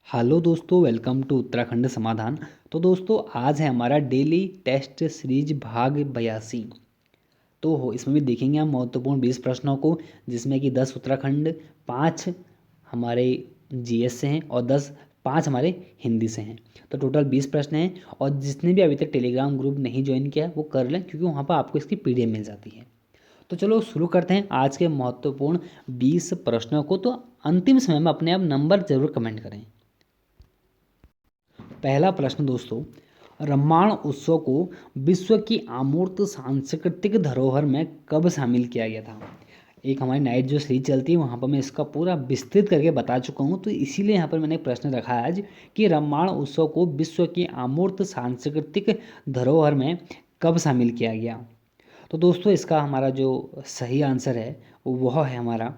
Hello दोस्तों, welcome to Uttarakhand समाधान। तो दोस्तों, आज है हमारा डेली टेस्ट सीरीज भाग 82। तो हो इसमें भी देखेंगे हम महत्वपूर्ण 20 प्रश्नों को, जिसमें कि 10 उत्तराखंड, 5 हमारे जीएस से हैं और 5 हमारे हिंदी से हैं। तो टोटल 20 प्रश्न हैं और जिसने भी अभी तक टेलीग्राम ग्रुप नहीं ज्वाइन किया है वो कर लें, क्योंकि वहाँ पर आपको इसकी पीडीएफ मिल जाती है। तो चलो शुरू करते हैं आज के महत्वपूर्ण 20 प्रश्नों को। तो अंतिम समय में अपने आप नंबर जरूर कमेंट करें। पहला प्रश्न दोस्तों, रामायण उत्सव को विश्व की अमूर्त सांस्कृतिक धरोहर में कब शामिल किया गया था? एक हमारी नाइट जो सीरीज चलती है वहाँ पर मैं इसका पूरा विस्तृत करके बता चुका हूँ, तो इसीलिए यहाँ पर मैंने एक प्रश्न रखा है आज कि रामायण उत्सव को विश्व की अमूर्त सांस्कृतिक धरोहर में कब शामिल किया गया। तो दोस्तों, इसका हमारा जो सही आंसर है वह है हमारा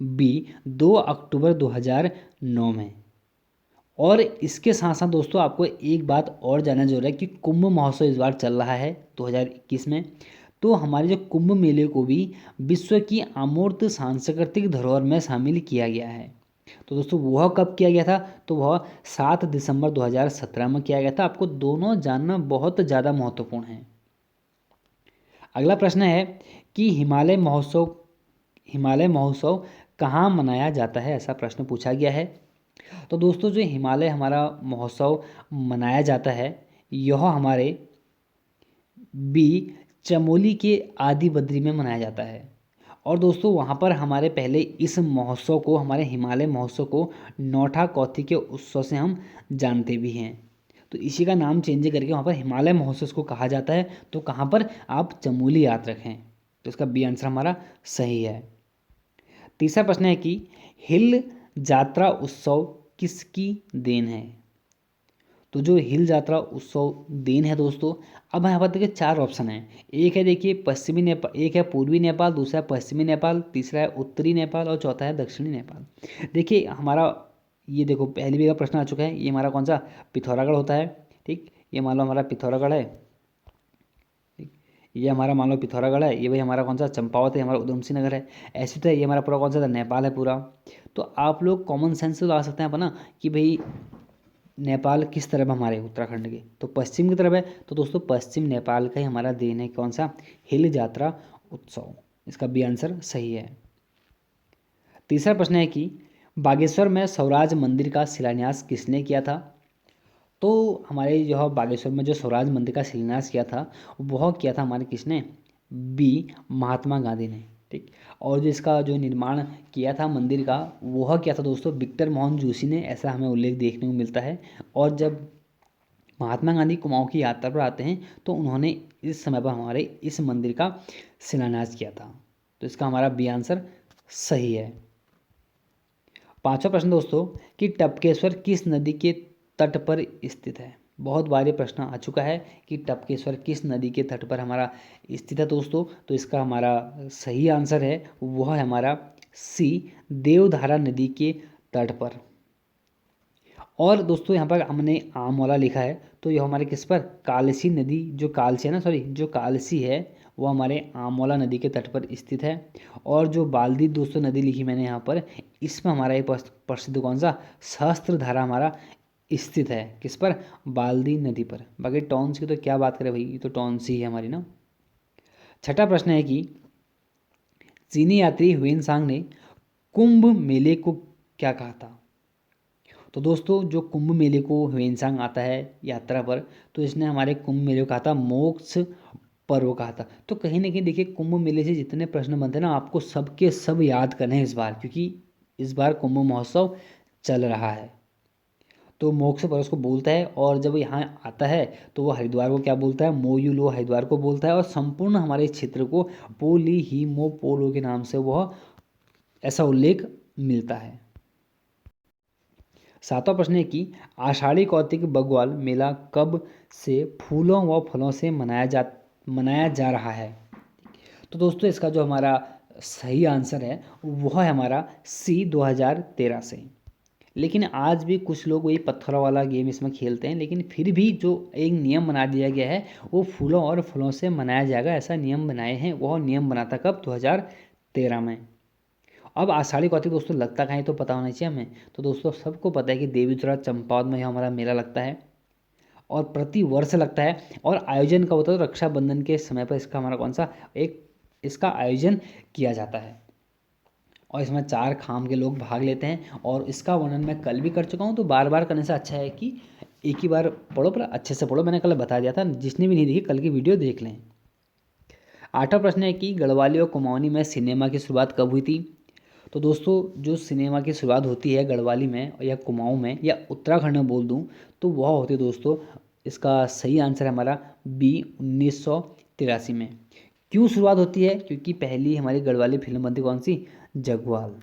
बी, 2 अक्टूबर 2009 में। और इसके साथ साथ दोस्तों, आपको एक बात और जानना जरूरी है कि कुंभ महोत्सव इस बार चल रहा है 2021 में। तो हमारे जो कुंभ मेले को भी विश्व की अमूर्त सांस्कृतिक धरोहर में शामिल किया गया है। तो दोस्तों, वह कब किया गया था? तो वह 7 दिसंबर 2017 में किया गया था। आपको दोनों जानना बहुत ज़्यादा महत्वपूर्ण है। अगला प्रश्न है कि हिमालय महोत्सव कहाँ मनाया जाता है, ऐसा प्रश्न पूछा गया है। तो दोस्तों, जो हिमालय हमारा महोत्सव मनाया जाता है यह हमारे बी, चमोली के आदि बद्री में मनाया जाता है। और दोस्तों, वहाँ पर हमारे पहले इस महोत्सव को, हमारे हिमालय महोत्सव को नौठा कौथी के उत्सव से हम जानते भी हैं। तो इसी का नाम चेंज करके वहाँ पर हिमालय महोत्सव को कहा जाता है। तो कहाँ पर? आप चमोली याद रखें। तो इसका बी आंसर हमारा सही है। तीसरा प्रश्न है कि हिल यात्रा उत्सव किसकी देन है? तो जो हिल यात्रा उत्सव देन है दोस्तों, अब यहाँ पर देखिए 4 ऑप्शन हैं। एक है देखिए पश्चिमी नेपाल, एक है पूर्वी नेपाल, दूसरा है पश्चिमी नेपाल, तीसरा है उत्तरी नेपाल और चौथा है दक्षिणी नेपाल। देखिए हमारा ये देखो पहली भी का प्रश्न आ चुका है। ये हमारा कौन सा? पिथौरागढ़ होता है। ठीक, ये मान लो हमारा पिथौरागढ़ है। ये हमारा मान लो पिथौरागढ़ है। ये भाई हमारा कौन सा? चंपावत है, हमारा उधम सिंह नगर है। ऐसे तो ये हमारा पूरा कौन सा था? नेपाल है पूरा। तो आप लोग कॉमन सेंस से ला सकते हैं अपना कि भाई नेपाल किस तरफ है हमारे उत्तराखंड के? तो पश्चिम की तरफ है। तो दोस्तों, पश्चिम नेपाल का ही हमारा देन है कौन सा? हिल यात्रा उत्सव। इसका बी आंसर सही है। तीसरा प्रश्न है कि बागेश्वर में स्वराज मंदिर का शिलान्यास किसने किया था? तो हमारे जो बागेश्वर में जो स्वराज मंदिर का शिलान्यास किया था वह किया था हमारे किसने? बी, महात्मा गांधी ने। ठीक, और जो इसका जो निर्माण किया था मंदिर का वह किया था दोस्तों विक्टर मोहन जोशी ने, ऐसा हमें उल्लेख देखने को मिलता है। और जब महात्मा गांधी कुमाऊं की यात्रा पर आते हैं तो उन्होंने इस समय पर हमारे इस मंदिर का शिलान्यास किया था। तो इसका हमारा बी आंसर सही है। पांचवा प्रश्न दोस्तों कि टपकेश्वर किस नदी के तट पर स्थित है? बहुत बार ये प्रश्न आ चुका है कि टपकेश्वर किस नदी के तट पर हमारा स्थित है दोस्तों। तो इसका हमारा सही आंसर है वह है हमारा सी, देवधारा नदी के तट पर। और दोस्तों, यहाँ पर हमने आमोला लिखा है तो यह हमारे किस पर? कालसी नदी, जो कालसी है ना, सॉरी जो कालसी है वो हमारे आमोला नदी के तट पर स्थित है। और जो बाल्दी दोस्तों नदी लिखी मैंने यहाँ पर, इसमें हमारा ये प्रसिद्ध कौन सा? सहस्त्रधारा हमारा स्थित है किस पर? बाल्दी नदी पर। बाकी टॉन्स की तो क्या बात करें भाई, ये तो टॉन्स ही है हमारी ना। छठा प्रश्न है कि चीनी यात्री हुएनसांग ने कुंभ मेले को क्या कहा था? तो दोस्तों, जो कुंभ मेले को ह्वेनसांग आता है यात्रा पर, तो इसने हमारे कुंभ मेले को कहा था मोक्ष पर्व कहा था। तो कहीं ना कहीं देखिए कुंभ मेले से जितने प्रश्न बनते हैं ना, आपको सबके सब याद करने हैं इस बार, क्योंकि इस बार कुंभ महोत्सव चल रहा है। तो मोक्ष पर्व उसको बोलता है। और जब यहाँ आता है तो वो हरिद्वार को क्या बोलता है? मोयू लो हरिद्वार को बोलता है। और संपूर्ण हमारे क्षेत्र को पोली ही मो पोलो के नाम से वह ऐसा उल्लेख मिलता है। सातवां प्रश्न है कि आषाढ़ी कार्तिक बग्वाल मेला कब से फूलों व फलों से मनाया जा रहा है? तो दोस्तों, इसका जो हमारा सही आंसर है वह है हमारा सी, 2013 से। लेकिन आज भी कुछ लोग वही पत्थरों वाला गेम इसमें खेलते हैं, लेकिन फिर भी जो एक नियम बना दिया गया है वो फूलों और फलों से मनाया जाएगा, ऐसा नियम बनाए हैं। वह नियम बना था कब? 2013 में। अब आषाढ़ी कार्तिक दोस्तों लगता कहाँ है तो पता होना चाहिए हमें। तो दोस्तों सबको पता है कि देवीतुरा चंपावत में यह हमारा मेला लगता है और प्रति वर्ष लगता है। और आयोजन कब होता है तो रक्षाबंधन के समय पर इसका हमारा कौन सा एक इसका आयोजन किया जाता है। और इसमें 4 खाम के लोग भाग लेते हैं और इसका वर्णन मैं कल भी कर चुका हूँ, तो बार बार करने से अच्छा है कि एक ही बार पढ़ो, पर अच्छे से पढ़ो। मैंने कल बता दिया था, जिसने भी नहीं देखी कल की वीडियो देख लें। 8वां प्रश्न है कि गढ़वाली और कुमाऊनी में सिनेमा की शुरुआत कब हुई थी। तो दोस्तों जो सिनेमा की शुरुआत होती है गढ़वाली में या कुमाऊं में या उत्तराखंड में बोल दूं तो वह होती है दोस्तों, इसका सही आंसर है हमारा बी 1983 में। क्यों शुरुआत होती है, क्योंकि पहली हमारी गढ़वाली फिल्म बनती कौन सी, जगवाल।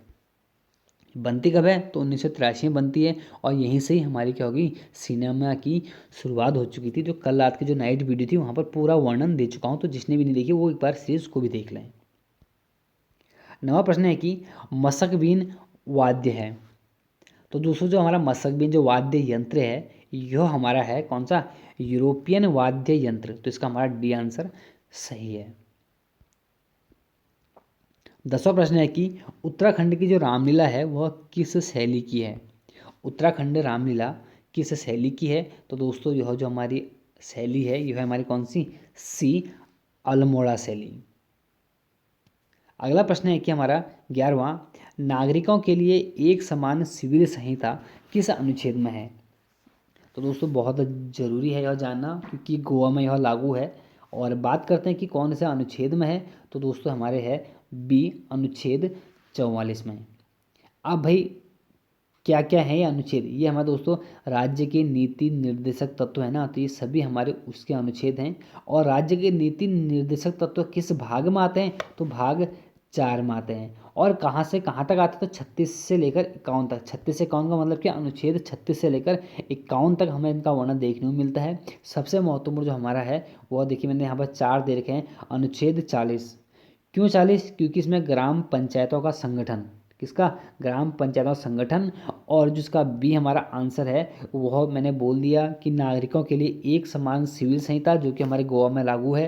बनती कब है तो 1983 में बनती है और यहीं से ही हमारी क्या होगी सिनेमा की शुरुआत हो चुकी थी। जो कल रात की जो नाइट वीडियो थी वहाँ पर पूरा वर्णन दे चुका हूँ, तो जिसने भी नहीं देखी वो एक बार सीरीज को भी देख लें। 9वां प्रश्न है कि मशक बीन वाद्य है। तो दोस्तों जो हमारा मशक बीन जो वाद्य यंत्र है यह हमारा है कौन सा, यूरोपियन वाद्य यंत्र। तो इसका हमारा डी आंसर सही है। 10वां प्रश्न है कि उत्तराखंड की जो रामलीला है वह किस शैली की है। उत्तराखंड रामलीला किस शैली की है। तो दोस्तों यह जो हमारी शैली है यह है हमारी कौन सी, सी अल्मोड़ा शैली। अगला प्रश्न है कि हमारा 11वां, नागरिकों के लिए एक समान सिविल संहिता किस अनुच्छेद में है। तो दोस्तों बहुत ज़रूरी है यह जानना क्योंकि गोवा में यह लागू है। और बात करते हैं कि कौन से अनुच्छेद में है, तो दोस्तों हमारे है बी अनुच्छेद 44 में। अब भाई क्या क्या है ये अनुच्छेद, ये हमारे दोस्तों राज्य के नीति निर्देशक तत्व है ना, तो ये सभी हमारे उसके अनुच्छेद हैं। और राज्य के नीति निर्देशक तत्व किस भाग में आते हैं, तो भाग 4 में आते हैं। और कहाँ से कहाँ तक आते हैं, तो 36 से लेकर 51 तक। 36 से 51 का मतलब क्या, अनुच्छेद 36 से लेकर 51 तक हमें इनका वर्णन देखने को मिलता है। सबसे महत्वपूर्ण जो हमारा है वह देखिए मैंने यहाँ पर 4 दे रखे हैं। अनुच्छेद 40, क्यों 40, क्योंकि इसमें ग्राम पंचायतों का संगठन, किसका, ग्राम पंचायतों का संगठन। और जिसका बी हमारा आंसर है वह मैंने बोल दिया कि नागरिकों के लिए एक समान सिविल संहिता जो कि हमारे गोवा में लागू है,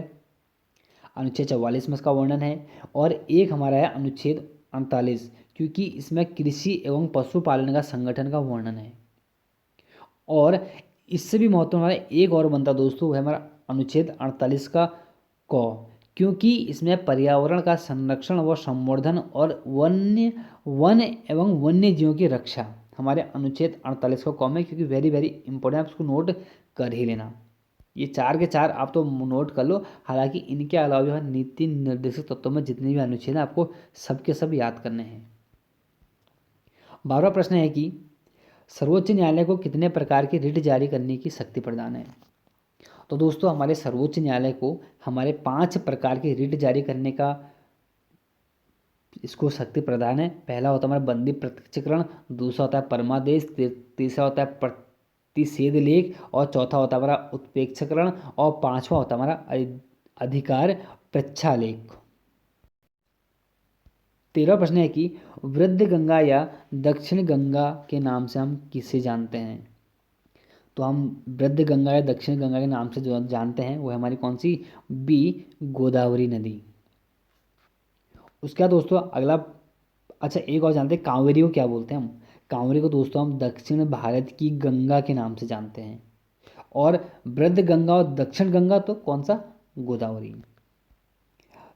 अनुच्छेद 44 में इसका वर्णन है। और एक हमारा है अनुच्छेद 48, क्योंकि इसमें कृषि एवं पशुपालन का संगठन का वर्णन है। और इससे भी महत्वपूर्ण हमारा एक और बनता दोस्तों वो है हमारा अनुच्छेद 48 का क, क्योंकि इसमें पर्यावरण का संरक्षण व संवर्धन और वन एवं वन्य जीवों की रक्षा हमारे अनुच्छेद 48 का कॉम है, क्योंकि वेरी वेरी इंपॉर्टेंट, आप इसको नोट कर ही लेना। ये 4 के 4 आप तो नोट कर लो। हालांकि इनके अलावा जो है नीति निर्देशक तत्वों में जितने भी अनुच्छेद हैं आपको सबके सब याद करने हैं। 12वां प्रश्न है कि सर्वोच्च न्यायालय को कितने प्रकार की रिट जारी करने की शक्ति प्रदान है। तो दोस्तों हमारे सर्वोच्च न्यायालय को हमारे 5 प्रकार की रिट जारी करने का इसको शक्ति प्रदान है। पहला होता है हमारा बंदी प्रत्यक्षीकरण, दूसरा होता है परमादेश, तीसरा होता है प्रतिषेध लेख, और चौथा होता है हमारा उत्प्रेक्षकरण, और 5वां होता है हमारा अधिकार प्रच्छालेख। 13वां प्रश्न है कि वृद्ध गंगा या दक्षिण गंगा के नाम से हम किसे जानते हैं। तो हम वृद्ध गंगा या दक्षिण गंगा के नाम से जो जानते हैं वो है हमारी कौन सी, बी गोदावरी नदी। उसके बाद दोस्तों अगला, अच्छा एक और जानते हैं कांवरी को क्या बोलते हैं हम। कांवरी को दोस्तों हम दक्षिण भारत की गंगा के नाम से जानते हैं। और वृद्ध गंगा और दक्षिण गंगा तो कौन सा, गोदावरी।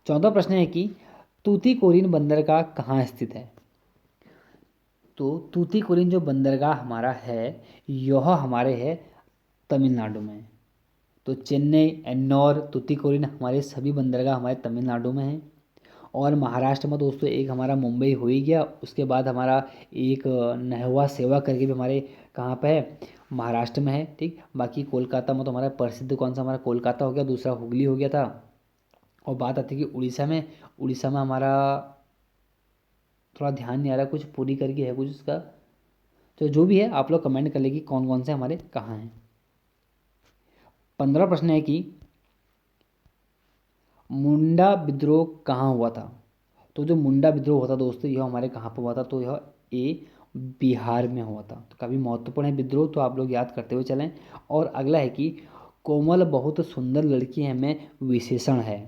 14वां प्रश्न है कि तूतीकोरिन बंदरगाह कहाँ स्थित है। तो तूतीकोरिन जो बंदरगाह हमारा है यह हमारे है तमिलनाडु में। तो चेन्नई, एन्नौर, तूतीकोरिन हमारे सभी बंदरगाह हमारे तमिलनाडु में हैं। और महाराष्ट्र में दोस्तों एक हमारा मुंबई हो ही गया, उसके बाद हमारा एक नहवा सेवा करके भी हमारे कहाँ पे है, महाराष्ट्र में है। ठीक, बाकी कोलकाता में तो हमारा प्रसिद्ध कौन सा, हमारा कोलकाता हो गया, दूसरा हुगली हो गया था। और बात आती है कि उड़ीसा में, उड़ीसा में हमारा थोड़ा ध्यान नहीं आ रहा, कुछ पूरी करके है कुछ उसका, तो जो भी है आप लोग कमेंट कर लेगी कौन कौन से हमारे कहाँ हैं। 15वां प्रश्न है कि मुंडा विद्रोह कहाँ हुआ था। तो जो मुंडा विद्रोह होता दोस्तों यह हमारे कहाँ पर हुआ था, तो यह ए बिहार में हुआ था। तो काफ़ी महत्वपूर्ण है विद्रोह, तो आप लोग याद करते हुए चलें। और अगला है कि कोमल बहुत सुंदर लड़की है में विशेषण है।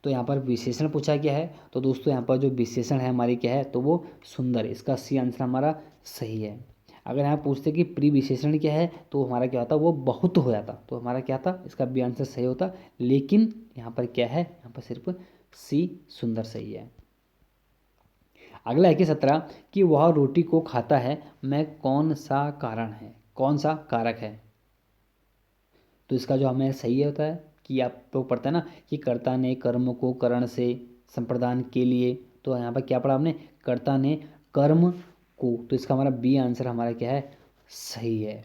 तो यहाँ पर विशेषण पूछा गया है, तो दोस्तों यहाँ पर जो विशेषण है हमारी क्या है, तो वो सुंदर। इसका सी आंसर हमारा सही है। अगर यहाँ पूछते कि प्री विशेषण क्या है, तो हमारा क्या होता, वो बहुत हो जाता, तो हमारा क्या था, इसका बी आंसर सही होता। लेकिन यहाँ पर क्या है, यहाँ पर सिर्फ सी सुंदर सही है। अगला है कि 17 कि वह रोटी को खाता है, मैं कौन सा कारण है, कौन सा कारक है। तो इसका जो हमें सही होता है कि आप लोग पढ़ते हैं ना कि कर्ता ने कर्म को करण से संप्रदान के लिए, तो यहाँ पर क्या पढ़ा हमने, कर्ता ने कर्म को, तो इसका हमारा बी आंसर हमारा क्या है, सही है।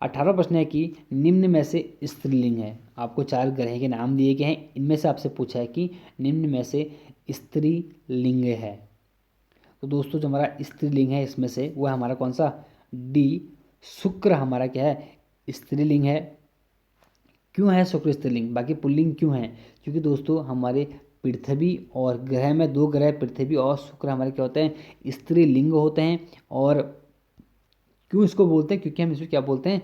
18 प्रश्न है कि निम्न में से स्त्रीलिंग है। आपको 4 ग्रह के नाम दिए गए हैं, इनमें से आपसे पूछा है कि निम्न में से स्त्रीलिंग है। तो दोस्तों जो हमारा स्त्रीलिंग है इसमें से वो हमारा कौन सा, डी शुक्र हमारा क्या है, स्त्रीलिंग है। क्यों है शुक्र स्त्रीलिंग, बाकी पुल्लिंग क्यों है, क्योंकि दोस्तों हमारे पृथ्वी और ग्रह में 2 ग्रह पृथ्वी और शुक्र हमारे क्या होते हैं, स्त्रीलिंग होते हैं। और क्यों इसको बोलते हैं, क्योंकि हम इसको क्या बोलते हैं,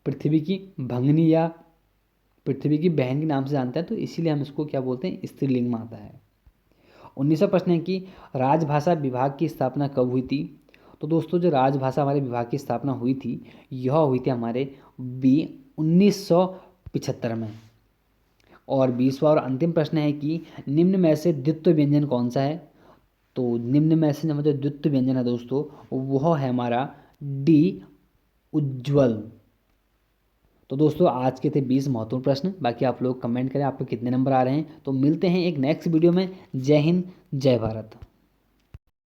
पृथ्वी की भंगनी या पृथ्वी की बहन के नाम से जानते हैं, तो इसीलिए हम इसको क्या बोलते हैं, स्त्रीलिंग में आता है। 19वां प्रश्न है कि राजभाषा विभाग की स्थापना कब हुई थी। तो दोस्तों जो राजभाषा हमारे विभाग की स्थापना हुई थी, यह हुई थी हमारे 1975 में। और 20वां और अंतिम प्रश्न है कि निम्न में से द्वित्व व्यंजन कौन सा है। तो निम्न में से जो द्वित्व व्यंजन है दोस्तों, वह है हमारा डी उज्ज्वल। तो दोस्तों आज के थे 20 महत्वपूर्ण प्रश्न। बाकी आप लोग कमेंट करें आपको कितने नंबर आ रहे हैं। तो मिलते हैं एक नेक्स्ट वीडियो में। जय हिंद, जय भारत।